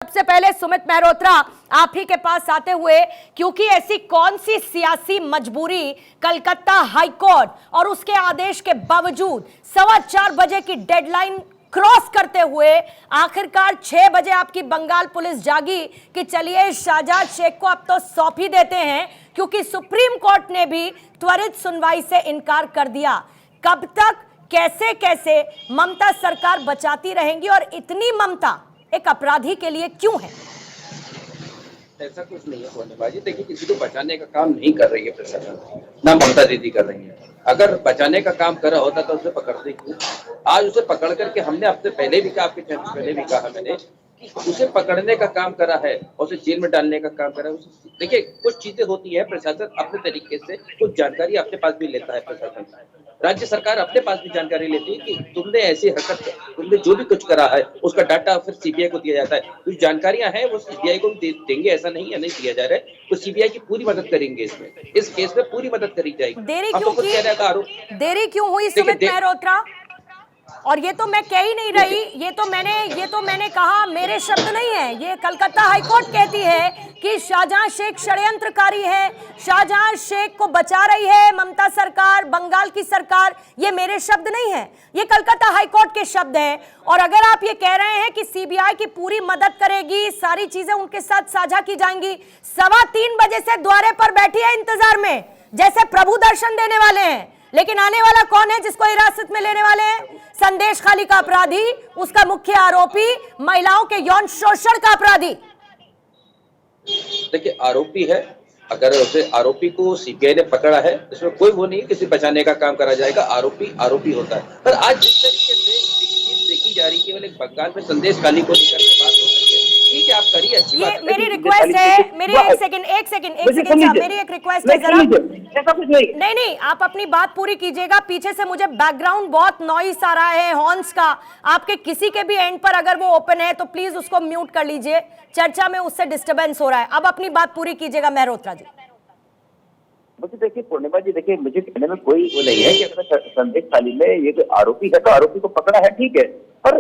सबसे पहले सुमित मेहरोत्रा आप ही के पास आते हुए, क्योंकि ऐसी कौन सी सियासी मजबूरी कलकत्ता हाईकोर्ट और उसके आदेश के बावजूद 4:15 बजे की डेडलाइन क्रॉस करते हुए आखिरकार 6 बजे आपकी बंगाल पुलिस जागी कि चलिए शाहजहां शेख को अब तो सौंप ही देते हैं, क्योंकि सुप्रीम कोर्ट ने भी त्वरित सुनवाई से इनकार कर दिया। कब तक कैसे कैसे ममता सरकार बचाती रहेंगी और इतनी ममता एक अपराधी के लिए क्यों है? ऐसा कुछ नहीं है होनेबाजी। देखिए, किसी को बचाने का काम नहीं कर रही है प्रशासन, ना ममता दीदी कर रही है। अगर बचाने का काम कर रहा होता तो उसे पकड़ते क्यों? आज उसे पकड़ करके हमने आपसे पहले भी कहा, आपके चैनल पहले भी कहा मैंने, उसे पकड़ने का काम करा है और उसे जेल में डालने का काम करा है। देखिए, कुछ चीजें होती है, प्रशासन अपने तरीके से कुछ जानकारी अपने पास भी लेता है। प्रशासन, राज्य सरकार अपने पास भी जानकारी लेती है कि तुमने ऐसी हरकत, तुमने जो भी कुछ करा है उसका डाटा फिर सीबीआई को दिया जाता है। कुछ जानकारियां हैं वो सीबीआई को भी देंगे, ऐसा नहीं है नहीं दिया जा रहा है। तो सीबीआई की पूरी मदद करेंगे इसमें, इस केस में पूरी मदद करी जाएगी। देरी क्यों हुई सुमित मेहरोत्रा? और ये तो मैं कह ही नहीं रही, ये तो मैंने कहा, मेरे शब्द नहीं है, ये कलकत्ता हाईकोर्ट कहती है कि शाहजहां शेख षड्यंत्रकारी है, शाहजहां शेख को बचा रही है ममता सरकार, बंगाल की सरकार। ये मेरे शब्द नहीं है, ये कलकत्ता हाईकोर्ट के शब्द हैं। और अगर आप ये कह रहे हैं कि सीबीआई की पूरी मदद करेगी, सारी चीजें उनके साथ साझा की जाएंगी, 3:15 बजे से द्वारे पर बैठी है इंतजार में, जैसे प्रभु दर्शन देने वाले हैं। लेकिन आने वाला कौन है जिसको हिरासत में लेने वाले हैं? संदेश खाली का अपराधी, उसका मुख्य आरोपी, महिलाओं के यौन शोषण का अपराधी। देखिए, आरोपी है, अगर उसे आरोपी को सीबीआई ने पकड़ा है, इसमें कोई वो नहीं किसी बचाने का काम करा जाएगा। आरोपी आरोपी होता है। पर आज जिस तरीके से देखी जा रही है, केवल एक बंगाल में संदेश खाली को लेकर बात हो रही है, ठीक है, आप करिए, अच्छी बात है। मेरी रिक्वेस्ट है, मेरी एक सेकंड मेरी एक रिक्वेस्ट है, जरा ऐसा कुछ नहीं, आप अपनी बात पूरी कीजिएगा। पीछे से मुझे बैकग्राउंड बहुत नॉइस आ रहा है, हॉर्न्स का। आपके किसी के भी एंड पर अगर वो ओपन है तो प्लीज उसको म्यूट कर लीजिए, चर्चा में उससे डिस्टर्बेंस हो रहा है। अब अपनी बात पूरी कीजिएगा मेहरोत्रा जी। मुझे देखिए पूर्णिमा जी, देखिए मुझे कहने में कोई वो नहीं है कि अगर संदेश खाली में ये जो आरोपी है तो आरोपी को पकड़ा है, ठीक है। पर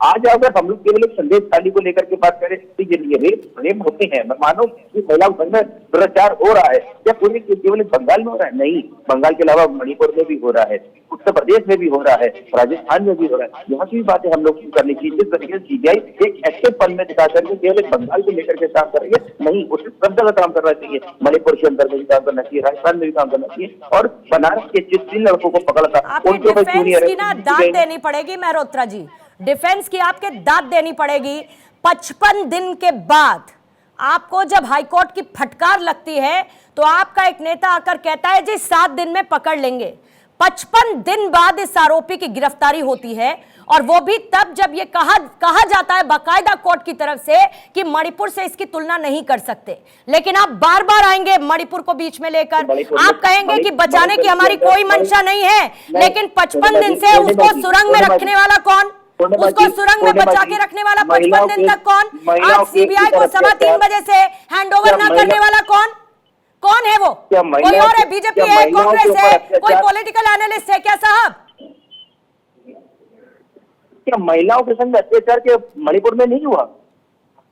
आज अगर हम लोग केवल एक संदेश खाली को लेकर के बात करें, तो ये रेप होते हैं, मैं मानो कि महिलाओं में दुराचार हो रहा है, या पूरे केवल बंगाल में हो रहा है? नहीं, बंगाल के अलावा मणिपुर में भी हो रहा है, उत्तर प्रदेश में भी हो रहा है, राजस्थान में भी हो रहा है। यहाँ की भी बातें हम लोग करनी चाहिए। जिस तरीके से सीबीआई एक एक्टिव फंड में दिखा करके केवल बंगाल को लेकर के काम करेंगे, नहीं, उसे सब जगह काम करना चाहिए। मणिपुर के अंदर में भी काम करना चाहिए, राजस्थान में भी काम करना चाहिए। और बनारस के जिस 3 लड़कों को पकड़ा था, उनको दाद देनी पड़ेगी मेहरोत्रा जी, डिफेंस की आपके दाद देनी पड़ेगी। 55 दिन के बाद आपको जब हाईकोर्ट की फटकार लगती है तो आपका एक नेता आकर कहता है जी 7 दिन में पकड़ लेंगे। 55 दिन बाद इस आरोपी की गिरफ्तारी होती है, और वो भी तब जब ये कहा जाता है बाकायदा कोर्ट की तरफ से कि मणिपुर से इसकी तुलना नहीं कर सकते। लेकिन आप बार बार आएंगे मणिपुर को बीच में लेकर, आप कहेंगे कि बचाने की हमारी कोई मंशा नहीं है, लेकिन 55 दिन से उसको सुरंग में रखने वाला कौन? उसको सुरंग में बचा के रखने वाला 55 दिन तक कौन? आज सीबीआई को 3:15 बजे से हैंडओवर ना करने वाला कौन है? वो कोई और है? बीजेपी है, कांग्रेस है, कोई पॉलिटिकल एनालिस्ट है क्या साहब? क्या महिलाओं के संग अत्याचार के मणिपुर में नहीं हुआ?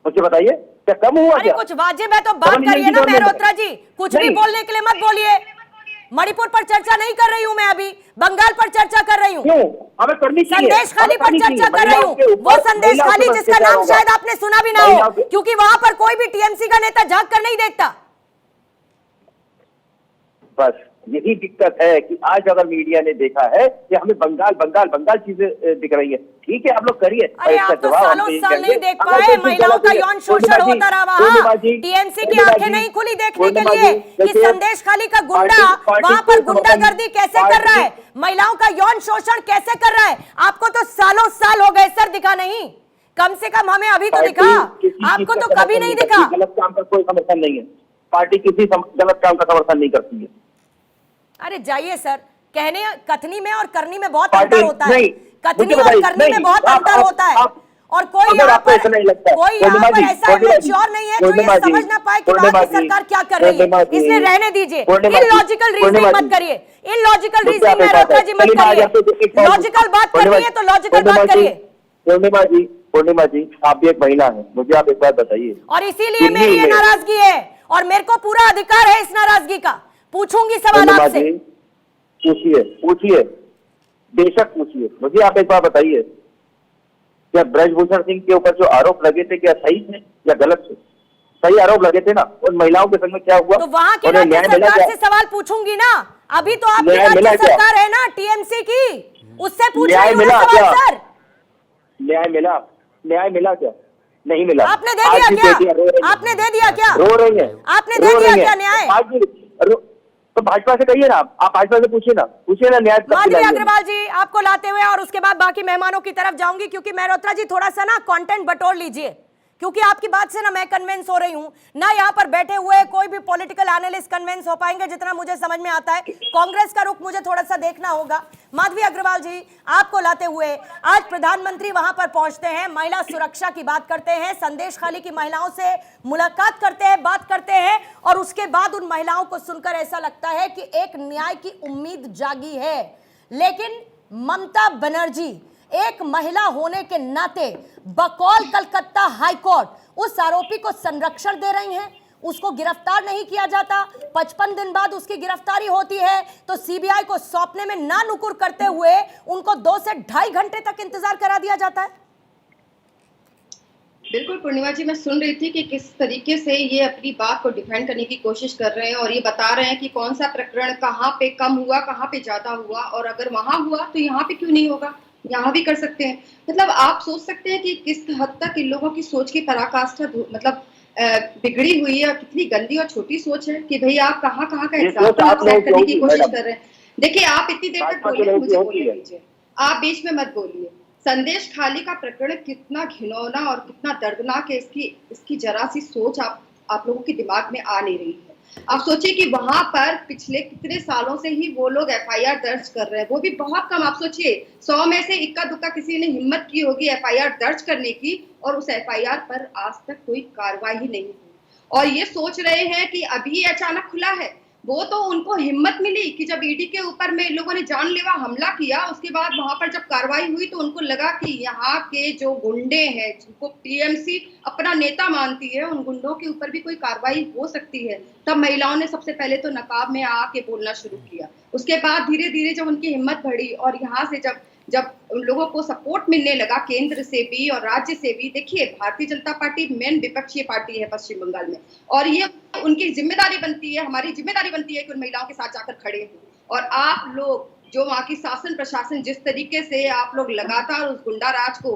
मुझे बताइए, क्या कम हुआ? अरे कुछ वाजिब है तो बात करिए ना मेहरोत्रा जी, कुछ भी बोलने के लिए मत बोलिए। मणिपुर पर चर्चा नहीं कर रही हूँ मैं, अभी बंगाल पर चर्चा कर रही हूँ, संदेश खाली पर चर्चा कर रही हूँ। वो संदेश खाली जिसका नाम शायद आपने सुना भी ना हो, क्योंकि वहां पर कोई भी टीएमसी का नेता झांक कर नहीं देखता। बस यही दिक्कत है कि आज अगर मीडिया ने देखा है कि हमें बंगाल चीजें दिख रही है, ठीक है, आप लोग करिए। अरे आप तो सालों साल नहीं देख पाए, महिलाओं का यौन शोषण होता रहा। टीएमसी की आंखें नहीं खुली देखने के लिए कि संदेश खाली का गुंडा वहां पर गुंडागर्दी कैसे कर रहा है, महिलाओं का यौन शोषण कैसे कर रहा है। आपको तो सालों साल हो गए सर, दिखा नहीं, कम से कम हमें अभी तो दिखा, आपको तो कभी नहीं दिखा। गलत काम का कोई समर्थन नहीं है, पार्टी किसी गलत काम का समर्थन नहीं करती है। अरे जाइए सर, कथनी में और करनी में बहुत अंतर होता है, कथनी और करनी में बहुत अंतर होता है। और कोई यहाँ पर ऐसा मैच्योर नहीं है जो ये समझ ना पाए कि वहाँ की सरकार क्या कर रही है, इसलिए रहने दीजिए। इलॉजिकल रीजनिंग मत करिए, इलॉजिकल रीजनिंग मेहरोत्रा जी मत करिए। लॉजिकल बात करनी है तो लॉजिकल बात करिए। पूर्णिमा जी, पूर्णिमा जी, आप भी एक महिला हैं, मुझे आप एक बात बताइए। और इसीलिए दिल्ली मेरी ये में- नाराजगी है और मेरे को पूरा अधिकार है इस नाराजगी का। पूछूंगी सवाल पूर्णिमा आपसे। जी, पूछिए पूछिए, बेशक पूछिए। मुझे आप एक बात बताइए, क्या ब्रजभूषण सिंह के ऊपर जो आरोप लगे थे क्या सही थे या गलत थे? सही आरोप लगे थे ना। उन महिलाओं के संग में क्या हुआ? तो वहां की उन्हें राज्य न्याय मिला सरकार क्या? से सवाल पूछूंगी ना। अभी तो आपकी न्याय मिला राज्य क्या? सरकार है ना टीएमसी की, उससे पूछ न्याय रही हूं ना मिला सवाल क्या? सर। न्याय मिला? न्याय मिला क्या? नहीं मिला। आपने दे आज दिया भी क्या? बेटियां रो रही हैं। आपने दे दिया क्या? रो रही है, आपने दे दिया क्या न्याय? आज भी तो भाजपा से कहिए ना, आप भाजपा से पूछिए ना न्याय कब माधवी दिलाएंगे? अग्रवाल जी, आपको लाते हुए और उसके बाद बाकी मेहमानों की तरफ जाऊंगी, क्योंकि मेहरोत्रा जी थोड़ा सा ना कंटेंट बटोर लीजिए, क्योंकि आपकी बात से ना मैं कन्विंस हो रही हूं ना, यहाँ पर बैठे हुए कोई भी पॉलिटिकल एनालिस्ट कन्विंस हो पाएंगे जितना मुझे समझ में आता है। कांग्रेस का रुख मुझे थोड़ा सा देखना होगा। माधवी अग्रवाल जी, आपको लाते हुए आज प्रधानमंत्री वहां पर पहुंचते हैं, महिला सुरक्षा की बात करते हैं, संदेश खाली की महिलाओं से मुलाकात करते हैं, बात करते हैं, और उसके बाद उन महिलाओं को सुनकर ऐसा लगता है कि एक न्याय की उम्मीद जागी है। लेकिन ममता बनर्जी एक महिला होने के नाते बकौल कलकत्ता हाईकोर्ट उस आरोपी को संरक्षण दे रही हैं, उसको गिरफ्तार नहीं किया जाता। 55 दिन बाद उसकी गिरफ्तारी होती है तो सीबीआई को सौंपने में ना नुकुर करते हुए उनको 2 से 2.5 घंटे तक इंतजार करा दिया जाता है। बिल्कुल पूर्णिमा जी, मैं सुन रही थी कि किस तरीके से ये अपनी बात को डिफेंड करने की कोशिश कर रहे हैं और ये बता रहे हैं कि कौन सा प्रकरण कहाँ पे कम हुआ, कहाँ पे ज्यादा हुआ, और अगर वहां हुआ तो यहाँ पे क्यों नहीं होगा, यहाँ भी कर सकते हैं। मतलब आप सोच सकते हैं कि किस हद तक इन लोगों की सोच की पराकाष्ठा मतलब बिगड़ी हुई है और कितनी गंदी और छोटी सोच है कि भाई आप कहाँ कहाँ का एग्जाम्पल आप सेट करने की कोशिश कर रहे हैं। देखिए, आप इतनी देर तक बोलिए, मुझे बोलने दीजिए, आप बीच में मत बोलिए। संदेश खाली का प्रकरण कितना घिनौना और कितना दर्दनाक है, इसकी जरा सी सोच आप लोगों के दिमाग में आ नहीं रही है। आप सोचिए कि वहां पर पिछले कितने सालों से ही वो लोग एफआईआर दर्ज कर रहे हैं, वो भी बहुत कम। आप सोचिए 100 में से इक्का दुक्का किसी ने हिम्मत की होगी एफआईआर दर्ज करने की, और उस एफआईआर पर आज तक कोई कार्रवाई ही नहीं हुई। और ये सोच रहे हैं कि अभी अचानक खुला है। वो तो उनको हिम्मत मिली कि जब ईडी के ऊपर में इन लोगों ने जानलेवा हमला किया, उसके बाद वहां पर जब कार्रवाई हुई तो उनको लगा कि यहाँ के जो गुंडे हैं, जिनको टीएमसी अपना नेता मानती है, उन गुंडों के ऊपर भी कोई कार्रवाई हो सकती है। तब महिलाओं ने सबसे पहले तो नकाब में आके बोलना शुरू किया। उसके बाद धीरे धीरे जब उनकी हिम्मत बढ़ी और यहाँ से जब उन लोगों को सपोर्ट मिलने लगा केंद्र से भी और राज्य से भी, देखिए भारतीय जनता पार्टी मेन विपक्षी पार्टी है पश्चिम बंगाल में, और ये उनकी जिम्मेदारी बनती है, हमारी जिम्मेदारी बनती है कि उन महिलाओं के साथ जाकर खड़े हों। और आप लोग जो वहाँ की शासन प्रशासन जिस तरीके से आप लोग लगातार उस गुंडा राज को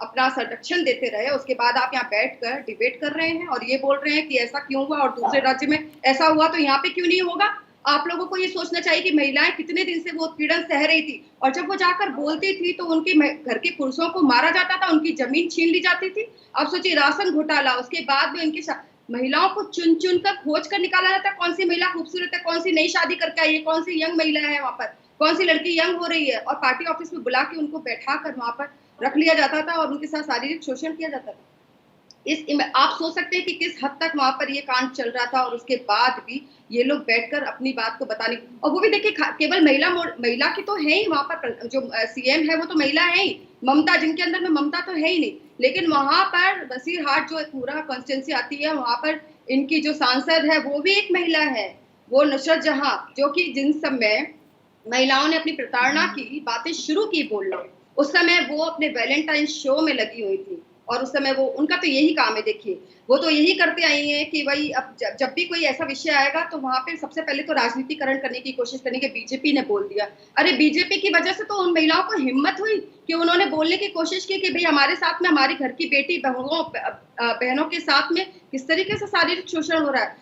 अपना संरक्षण देते रहे, उसके बाद आप यहाँ बैठकर डिबेट कर रहे हैं और ये बोल रहे हैं कि ऐसा क्यों हुआ और दूसरे राज्य में ऐसा हुआ तो यहाँ पे क्यों नहीं होगा। आप लोगों को ये सोचना चाहिए कि महिलाएं कितने दिन से वो उत्पीड़न सह रही थी, और जब वो जाकर बोलती थी तो उनके घर के पुरुषों को मारा जाता था, उनकी जमीन छीन ली जाती थी। आप सोचिए राशन घोटाला, उसके बाद में उनकी महिलाओं को चुन चुन कर खोज कर निकाला जाता है, कौन सी महिला खूबसूरत है, कौन सी नई शादी करके आई है, कौन सी यंग महिला है, वहां पर कौन सी लड़की यंग हो रही है, और पार्टी ऑफिस में बुला के उनको बैठा कर वहां पर रख लिया जाता था और उनके साथ शारीरिक शोषण किया जाता था। आप सोच सकते हैं कि किस हद तक वहां पर ये कांड चल रहा था, और उसके बाद भी ये लोग बैठकर अपनी बात को बताने, और वो भी देखिए केवल महिला की तो है ही वहां पर, जो सीएम है वो तो महिला है ही, ममता, जिनके अंदर में ममता तो है ही नहीं, लेकिन वहां पर बसीरहाट जो पूरा कॉन्स्टिट्यूंसी आती है, वहां पर इनकी जो सांसद है वो भी एक महिला है, वो नुसरत जहां, जो कि जिन समय महिलाओं ने अपनी प्रताड़ना की बातें शुरू की बोलना, उस समय वो अपने वैलेंटाइन शो में लगी हुई थी, और उस समय वो उनका तो यही काम है। देखिए वो तो यही करते आई हैं कि भाई अब जब भी कोई ऐसा विषय आएगा तो वहां पे सबसे पहले तो राजनीतिकरण करने की कोशिश करने के बीजेपी ने बोल दिया। अरे बीजेपी की वजह से तो उन महिलाओं को हिम्मत हुई कि उन्होंने बोलने की कोशिश की कि भाई हमारे साथ में हमारी घर की बेटी बहनों के साथ में किस तरीके से शारीरिक शोषण हो रहा है।